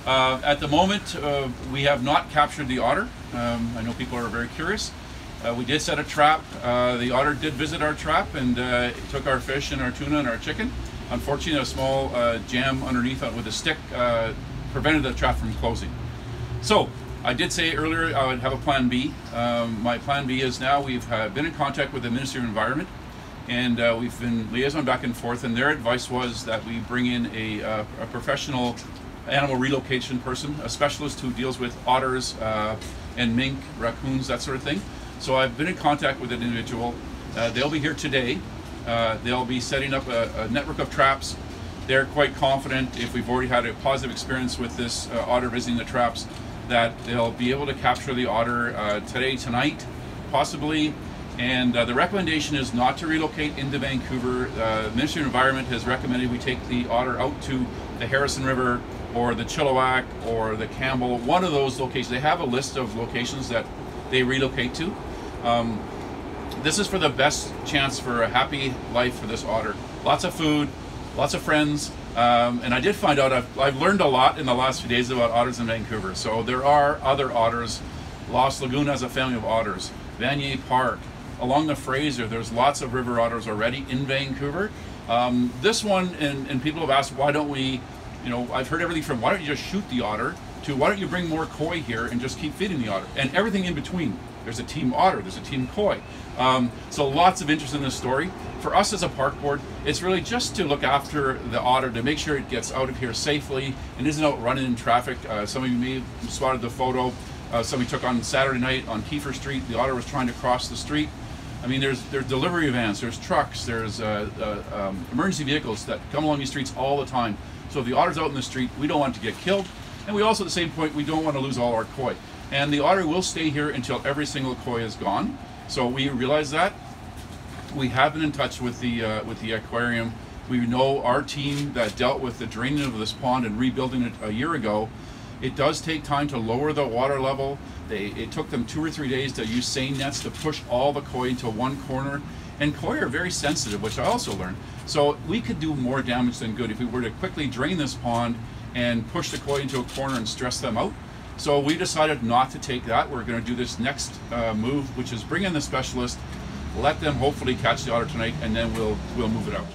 At the moment, we have not captured the otter. I know people are very curious. We did set a trap. The otter did visit our trap and took our fish and our tuna and our chicken. Unfortunately, a small jam underneath with a stick prevented the trap from closing. So, I did say earlier I would have a plan B. My plan B is now we've been in contact with the Ministry of Environment, and we've been liaison back and forth, and their advice was that we bring in a professional animal relocation person, a specialist who deals with otters and mink, raccoons, that sort of thing. So I've been in contact with an individual. They'll be here today. They'll be setting up a network of traps. They're quite confident, if we've already had a positive experience with this otter visiting the traps, that they'll be able to capture the otter today, tonight, possibly. And the recommendation is not to relocate into Vancouver. The Ministry of Environment has recommended we take the otter out to the Harrison River or the Chilliwack or the Campbell, one of those locations. They have a list of locations that they relocate to. This is for the best chance for a happy life for this otter. Lots of food, lots of friends, and I did find out, I've learned a lot in the last few days about otters in Vancouver. So there are other otters. Lost Lagoon has a family of otters. Vanier Park. Along the Fraser, there's lots of river otters already in Vancouver. This one, and people have asked, why don't we, I've heard everything from why don't you just shoot the otter to why don't you bring more koi here and just keep feeding the otter, and everything in between. There's a team otter, there's a team koi. So lots of interest in this story. For us as a park board, it's really just to look after the otter, to make sure it gets out of here safely and isn't out running in traffic. Some of you may have spotted the photo somebody took on Saturday night on Kiefer Street. The otter was trying to cross the street. I mean, there's delivery vans, there's trucks, there's emergency vehicles that come along these streets all the time. So if the otter's out in the street, we don't want it to get killed. And we also, at the same point, we don't want to lose all our koi. And the otter will stay here until every single koi is gone. So we realize that. We have been in touch with the aquarium. We know our team that dealt with the draining of this pond and rebuilding it a year ago. It does take time to lower the water level. It took them 2 or 3 days to use seine nets to push all the koi into one corner. And koi are very sensitive, which I also learned. So we could do more damage than good if we were to quickly drain this pond and push the koi into a corner and stress them out. So we decided not to take that. We're going to do this next move, which is bring in the specialist, let them hopefully catch the otter tonight, and then we'll move it out.